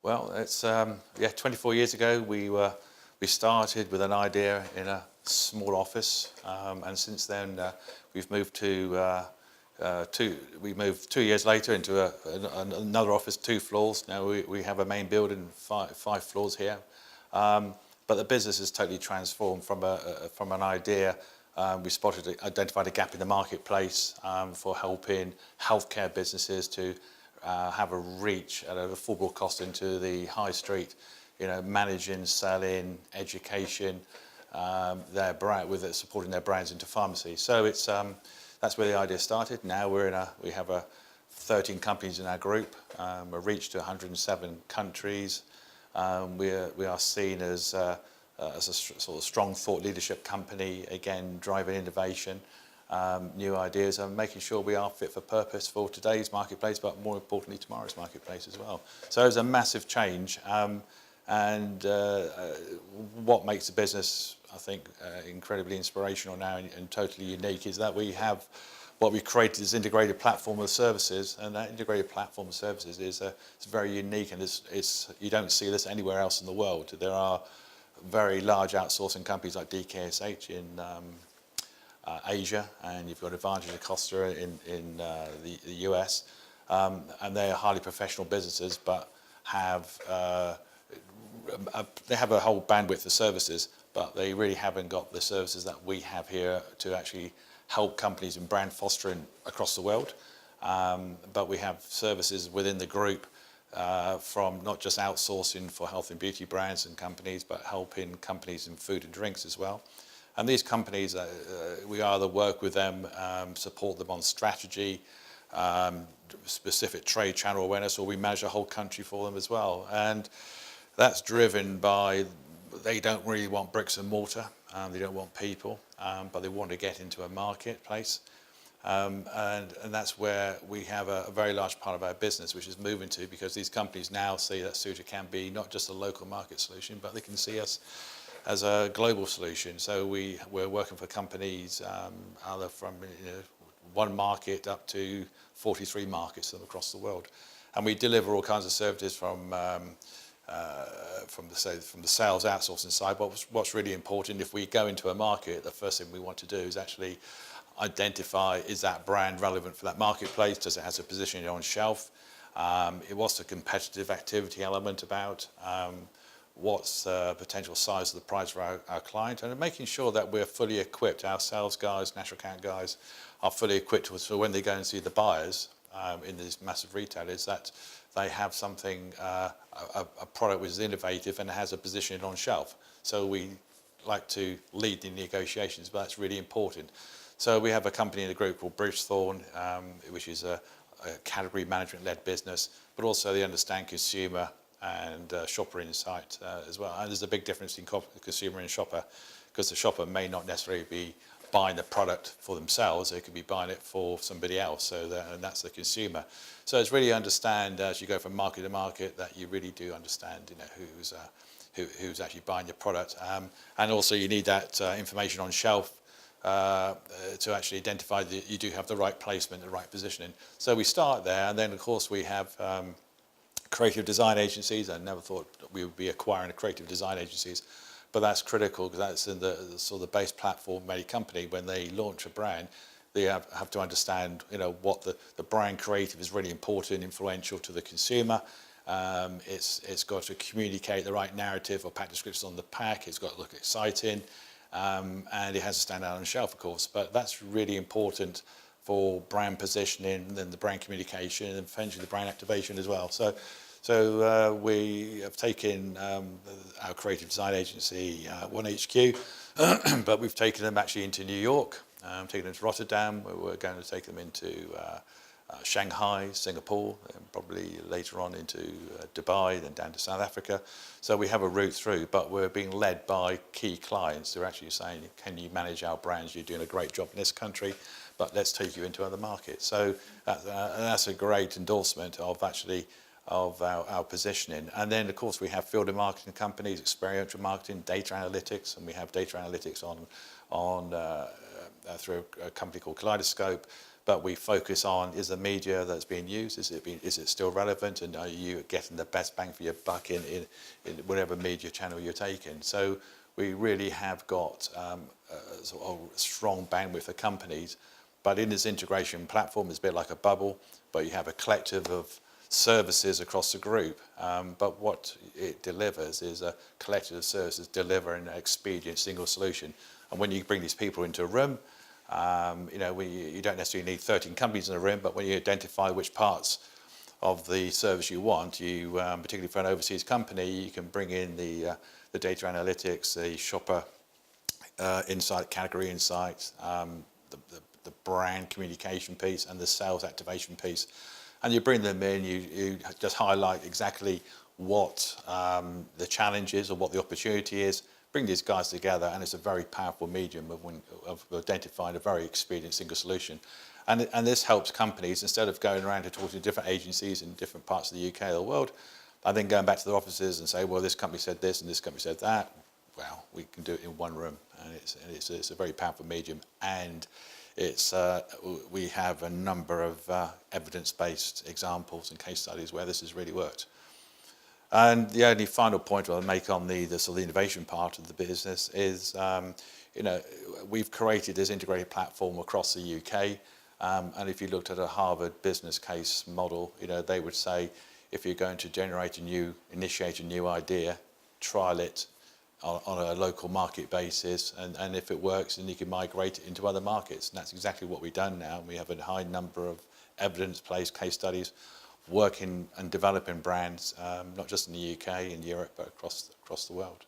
Well, it's 24 years ago we started with an idea in a small office, and since then we've moved we moved 2 years later into another office, 2 floors. Now we have a main building, five floors here, but the business has totally transformed from an idea. We identified a gap in the marketplace for helping healthcare businesses to have a reach at an affordable cost into the high street, managing, selling, education, their brand, supporting their brands into pharmacy. So that's where the idea started. Now we have 13 companies in our group, a reach to 107 countries. We are seen as a sort of strong thought leadership company, again driving innovation, new ideas, and making sure we are fit for purpose for today's marketplace, but more importantly tomorrow's marketplace as well. So it's a massive change, and what makes the business, I think, incredibly inspirational now and totally unique is that we have what we've created is integrated platform of services, and that integrated platform of services it's very unique, and you don't see this anywhere else in the world. There are very large outsourcing companies like DKSH in Asia, and you've got Advantage Acosta in the US, and they are highly professional businesses, but they have a whole bandwidth of services, but they really haven't got the services that we have here to actually help companies in brand fostering across the world. But we have services within the group from not just outsourcing for health and beauty brands and companies, but helping companies in food and drinks as well. And these companies, we either work with them, support them on strategy, specific trade channel awareness, or we manage a whole country for them as well. And that's driven by, they don't really want bricks and mortar, they don't want people, but they want to get into a marketplace. And that's where we have a very large part of our business, which is moving to, because these companies now see that Ceuta can be not just a local market solution, but they can see us as a global solution. So we're working for companies either from one market up to 43 markets across the world, and we deliver all kinds of services from the sales outsourcing side. But what's really important, if we go into a market, the first thing we want to do is actually identify, is that brand relevant for that marketplace? Does it have a position on shelf? What's the competitive activity element about? What's the potential size of the prize for our client? And making sure that we're fully equipped, our sales guys, national account guys are fully equipped so when they go and see the buyers in these massive retailers, that they have something, a product which is innovative and has a position on shelf. So we like to lead the negotiations, but that's really important. So we have a company in the group called Bridgethorn, which is a category management-led business, but also they understand consumer and shopper insight as well. And there's a big difference in consumer and shopper, because the shopper may not necessarily be buying the product for themselves, they could be buying it for somebody else, and that's the consumer. So it's really understand, as you go from market to market, that you really do understand who's actually buying your product. And also you need that information on shelf to actually identify that you do have the right placement, the right positioning. So we start there, and then of course we have creative design agencies. I never thought we would be acquiring creative design agencies, but that's critical, because that's in the sort of the base platform of any company. When they launch a brand, they have to understand, what the brand creative is really important, influential to the consumer. It's got to communicate the right narrative or pack descriptions on the pack. It's got to look exciting, and it has to stand out on the shelf, of course. But that's really important for brand positioning, and then the brand communication, and eventually the brand activation as well. So we have taken our creative design agency, One HQ, but we've taken them actually into New York, taken them to Rotterdam. We're going to take them into Shanghai, Singapore, and probably later on into Dubai, then down to South Africa. So we have a route through, but we're being led by key clients who are actually saying, can you manage our brands? You're doing a great job in this country, but let's take you into other markets. So that's a great endorsement of our positioning. And then of course we have field and marketing companies, experiential marketing, data analytics, and we have data analytics on through a company called Kaleidoscope. but we focus on, is the media that's being used, is it still relevant, and are you getting the best bang for your buck in whatever media channel you're taking? So we really have got a sort of strong bandwidth for companies, but in this integration platform, it's a bit like a bubble, but you have a collective of services across the group. But what it delivers is a collective of services delivering an expedient single solution. And when you bring these people into a room, you don't necessarily need 13 companies in a room, but when you identify which parts of the service you want, particularly for an overseas company, you can bring in the data analytics, the shopper insight, category insights, the brand communication piece, and the sales activation piece. And you bring them in, you just highlight exactly what the challenge is or what the opportunity is, bring these guys together, and it's a very powerful medium of identifying a very expedient single solution. And this helps companies, instead of going around and talking to different agencies in different parts of the UK or the world, and then going back to their offices and say, well, this company said this and this company said that. Well, we can do it in one room, and it's a very powerful medium, and we have a number of evidence-based examples and case studies where this has really worked. And the only final point I'll make on the sort of the innovation part of the business is, we've created this integrated platform across the UK, and if you looked at a Harvard business case model, they would say, if you're going to initiate a new idea, trial it on a local market basis, and if it works, then you can migrate it into other markets. And that's exactly what we've done now. We have a high number of evidence-based case studies, working and developing brands, not just in the UK and Europe, but across the world.